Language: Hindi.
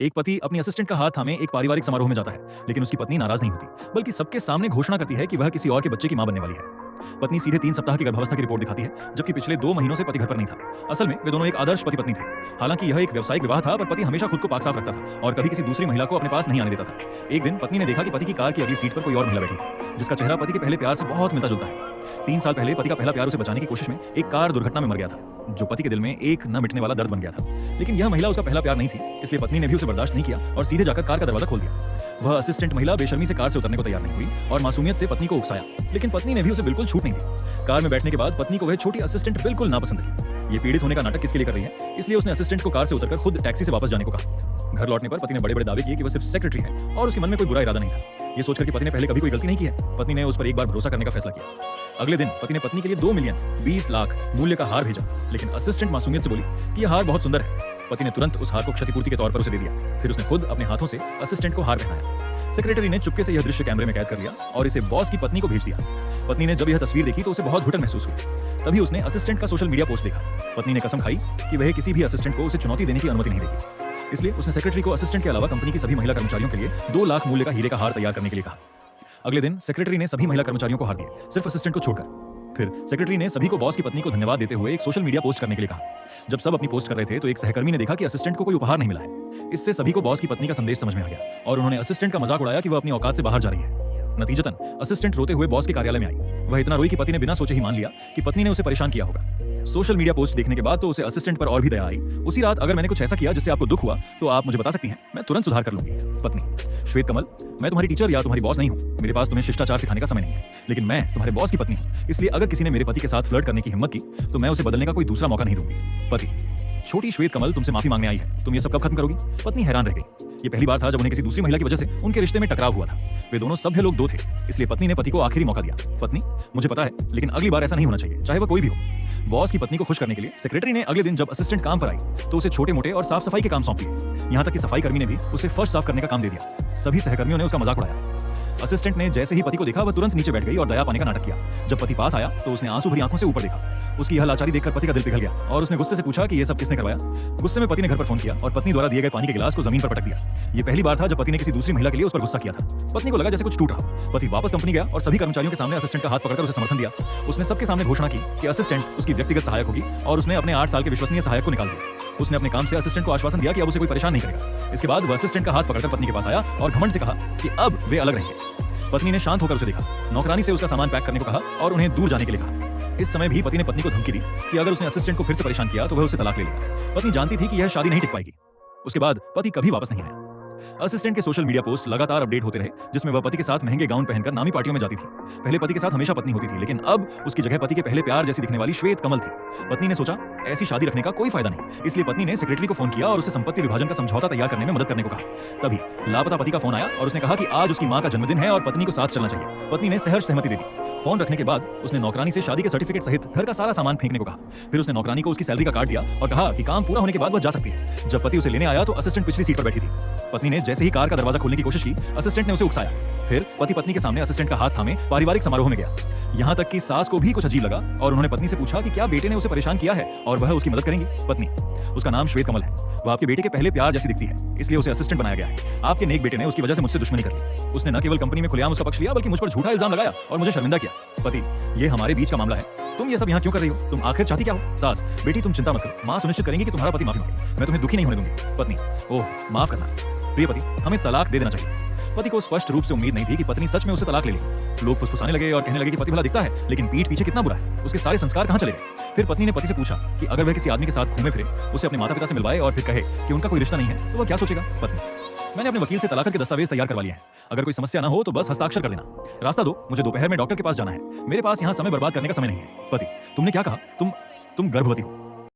एक पति अपनी असिस्टेंट का हाथ थामे एक पारिवारिक समारोह में जाता है, लेकिन उसकी पत्नी नाराज नहीं होती, बल्कि सबके सामने घोषणा करती है कि वह किसी और के बच्चे की मां बनने वाली है। पत्नी सीधे 3 सप्ताह की गर्भावस्था की रिपोर्ट दिखाती है, जबकि पिछले 2 महीनों से पति घर पर नहीं था। असल में वे दोनों एक आदर्श पति पत्नी थे। हालांकि यह एक व्यावसायिक विवाह था, पर पति हमेशा खुद को पाक साफ रखता था और कभी किसी दूसरी महिला को अपने पास नहीं आने देता था। एक दिन पत्नी ने देखा कि पति की कार की अगली सीट पर कोई और महिला बैठी है, जिसका चेहरा पति के पहले प्यार से बहुत मिलता जुलता है। 3 साल पहले पति का पहला प्यार उसे बचाने की कोशिश में एक कार दुर्घटना में मर गया था, जो पति के दिल में एक न मिटने वाला दर्द बन गया था। लेकिन यह महिला उसका पहला प्यार नहीं थी, इसलिए पत्नी ने भी उसे बर्दाश्त नहीं किया और सीधे जाकर कार का दरवाजा खोल दिया। वह असिस्टेंट महिला बेशर्मी से कार से उतरने को तैयार नहीं हुई और मासूमियत से पत्नी को उकसाया, लेकिन पत्नी ने भी उसे बिल्कुल छूट नहीं दी। कार में बैठने के बाद पत्नी को वह छोटी असिस्टेंट बिल्कुल नापसंद थी। ये पीड़ित होने का नाटक किसके लिए कर रही है, इसलिए उसने असिस्टेंट को कार से उतरकर खुद टैक्सी से वापस जाने को कहा। घर लौटने पर पति ने बड़े-बड़े दावे किए कि वह सिर्फ सेक्रेटरी है और उसके मन में कोई बुरा इरादा नहीं था। ये सोचकर कि पति ने पहले कभी कोई गलती नहीं की है, पत्नी ने उस पर एक बार भरोसा करने का फैसला किया। अगले दिन पति ने पत्नी के लिए 2 मिलियन 20 लाख मूल्य का हार भेजा, लेकिन असिस्टेंट मासूमियत से बोली कि यह हार बहुत सुंदर है। पति ने तुरंत उस हार को क्षतिपूर्ति के तौर पर उसे दे दिया। फिर उसने खुद अपने हाथों से असिस्टेंट को हार पहनाया। सेक्रेटरी ने चुपके से यह दृश्य कैमरे में कैद कर लिया और इसे बॉस की पत्नी को भेज दिया। पत्नी ने जब यह तस्वीर देखी तो उसे बहुत घुटन महसूस हुई। तभी उसने असिस्टेंट का सोशल मीडिया पोस्ट देखा। पत्नी ने कसम खाई कि वह किसी भी असिस्टेंट को उसे चुनौती देने की अनुमति नहीं देगी। इसलिए उसने सेक्रेटरी को असिस्टेंट के अलावा कंपनी की सभी महिला कर्मचारियों के लिए 2 लाख मूल्य का हीरे का हार तैयार करने के लिए कहा। अगले दिन सेक्रेटरी ने सभी महिला कर्मचारियों को हार दिए, सिर्फ असिस्टेंट को छोड़कर। फिर सेक्रेटरी ने सभी को बॉस की पत्नी को धन्यवाद देते हुए एक सोशल मीडिया पोस्ट करने के लिए कहा। जब सब अपनी पोस्ट कर रहे थे तो एक सहकर्मी ने देखा कि असिस्टेंट को कोई उपहार नहीं मिला है। इससे सभी को बॉस की पत्नी का संदेश समझ में आ गया और उन्होंने असिस्टेंट का मजाक उड़ाया कि वह अपनी औकात से बाहर जा रही है। नतीजतन असिस्टेंट रोते हुए बॉस के कार्यालय में आई। वह इतना रोई कि पति ने बिना सोचे ही मान लिया कि पत्नी ने उसे परेशान किया होगा। सोशल मीडिया पोस्ट देखने के बाद तो उसे असिस्टेंट पर और भी दया आई। उसी रात अगर मैंने कुछ ऐसा किया जिससे आपको दुख हुआ तो आप मुझे बता सकती हैं, मैं तुरंत सुधार कर लूंगी। पत्नी: श्वेत कमल, मैं तुम्हारी टीचर या तुम्हारी बॉस नहीं हूँ। मेरे पास तुम्हें शिष्टाचार सिखाने का समय नहीं है, लेकिन मैं तुम्हारे बॉस की पत्नी हूँ। इसलिए अगर किसी ने मेरे पति के साथ फ्लर्ट करने की हिम्मत की तो मैं उसे बदलने का कोई दूसरा मौका नहीं दूंगी। पति: छोटी श्वेत कमल तुमसे माफी मांगने आई है, तुम ये सब कब खत्म करोगी? पत्नी हैरान रह गई। ये पहली बार था जब उन्हें किसी दूसरी महिला की वजह से उनके रिश्ते में टकराव हुआ था। वे दोनों सभ्य लोग 2 थे, इसलिए पत्नी ने पति को आखिरी मौका दिया। पत्नी: मुझे पता है, लेकिन अगली बार ऐसा नहीं होना चाहिए, चाहे वह कोई भी हो। बॉस की पत्नी को खुश करने के लिए सेक्रेटरी ने अगले दिन जब असिस्टेंट काम पर आई तो उसे छोटे-मोटे और साफ सफाई के काम सौंप दिए। यहाँ तक कि सफाई कर्मी ने भी उसे फर्श साफ करने का काम दे दिया। सभी सहकर्मियों ने उसका मजाक उड़ाया। असिस्टेंट ने जैसे ही पति को देखा वह तुरंत नीचे बैठ गई और दया पाने का नाटक किया। जब पति पास आया तो उसने आंसू भरी आंखों से ऊपर देखा। उसकी यह लाचारी देखकर पति का दिल पिघल गया और उसने गुस्से से पूछा कि यह सब किसने करवाया। गुस्से में पति ने घर पर फोन किया और पत्नी द्वारा दिए गए पानी के गिलास को जमीन पर पटक दिया। यह पहली बार था जब पति ने किसी दूसरी महिला के लिए उस पर गुस्सा किया था। पत्नी को लगा जैसे कुछ टूट रहा। पति वापस कंपनी गया और सभी कर्मचारियों के सामने असिस्टेंट का हाथ पकड़कर उसे समर्थन दिया। उसने सबके सामने घोषणा की कि असिस्टेंट उसकी व्यक्तिगत सहायक होगी और उसने अपने 8 साल के विश्वसनीय सहायक को निकाल दिया। उसने अपने काम से असिस्टेंट को आश्वासन दिया कि अब उसे कोई परेशान नहीं करेगा। इसके बाद वह असिस्टेंट का हाथ पकड़कर पत्नी के पास आया और घमंड से कहा कि अब वे अलग रहेंगे। पत्नी ने शांत होकर उसे देखा, नौकरानी से उसका सामान पैक करने को कहा और उन्हें दूर जाने के लिए कहा। इस समय भी पति ने पत्नी को धमकी दी कि अगर उसने असिस्टेंट को फिर से परेशान किया तो वह उसे तलाक ले लेगा। पत्नी जानती थी कि यह शादी नहीं टिक पाएगी। उसके बाद पति कभी वापस नहीं आया। असिस्टेंट के सोशल मीडिया पोस्ट लगातार अपडेट होते रहे, जिसमें वह पति के साथ महंगे गाउन पहनकर नामी पार्टियों में जाती थी। पहले पति के साथ हमेशा पत्नी होती थी, लेकिन अब उसकी जगह पति के पहले प्यार जैसी दिखने वाली श्वेत कमल थी। पत्नी ने सोचा ऐसी शादी रखने का कोई फायदा नहीं, इसलिए पत्नी ने सेक्रेटरी को फोन किया और उसे संपत्ति विभाजन का समझौता तैयार करने में मदद करने को कहा। तभी लापता पति का फोन आया और उसने कहा कि आज उसकी मां का जन्मदिन है और पत्नी को साथ चलना चाहिए। पत्नी ने सहर्ष सहमति दे दी। फोन रखने के बाद उसने नौकरानी से शादी के सर्टिफिकेट सहित घर का सारा सामान फेंकने को कहा। फिर उसने नौकरानी को उसकी सैलरी का कार्ड दिया और कहा कि काम पूरा होने के बाद वह जा सकती है। जब पति उसे लेने आया तो असिस्टेंट पिछली सीट पर बैठी थी। पत्नी ने जैसे ही कार का दरवाजा खोलने की कोशिश की, असिस्टेंट ने उसे उकसाया। फिर पति पत्नी के सामने असिस्टेंट का हाथ थामे पारिवारिक समारोह में गया। यहाँ तक कि सास को भी कुछ अजीब लगा और उन्होंने पत्नी से पूछा कि क्या बेटे ने उसे परेशान किया है और वह उसकी मदद करेंगी। पत्नी: उसका नाम श्वेत कमल है, वह आपके बेटे के पहले प्यार जैसी दिखती है, इसलिए उसे असिस्टेंट बनाया गया है। आपके नेक बेटे ने उसकी वजह से मुझसे दुश्मनी कर ली। उसने न केवल कंपनी में खुलेआम उसका पक्ष लिया बल्कि मुझ पर झूठा इल्जाम लगाया और मुझे शर्मिंदा किया। पति: ये हमारे बीच का मामला है, तुम ये सब यहाँ क्यों कर रही हो? तुम आखिर चाहती क्या हो? सास: बेटी तुम चिंता मत करो, माँ सुनिश्चित करेंगी कि तुम्हारा पति माफी मांगे, मैं तुम्हें दुखी नहीं होने दूंगी। पत्नी: ओह माफ करना प्रिय पति, हमें तलाक दे देना चाहिए। पति को स्पष्ट रूप से उम्मीद नहीं थी कि पत्नी सच में उसे तलाक ले लेगी। लोग फुसफुसाने लगे और कहने लगे कि पति भला दिखता है, लेकिन पीठ पीछे कितना बुरा है, उसके सारे संस्कार कहाँ चले गए। फिर पत्नी ने पति से पूछा कि अगर वह किसी आदमी के साथ घूमे फिरे, उसे अपने माता पिता से मिलवाए और फिर कहे कि उनका कोई रिश्ता नहीं है, तो वह क्या सोचेगा। पत्नी: मैंने अपने वकील से तलाक के दस्तावेज तैयार करवा लिए हैं, अगर कोई समस्या ना हो तो बस हस्ताक्षर कर देना। रास्ता दो, मुझे दोपहर में डॉक्टर के पास जाना है, मेरे पास यहाँ समय बर्बाद करने का समय नहीं है। पति: तुमने क्या कहा? तुम गर्भवती हो?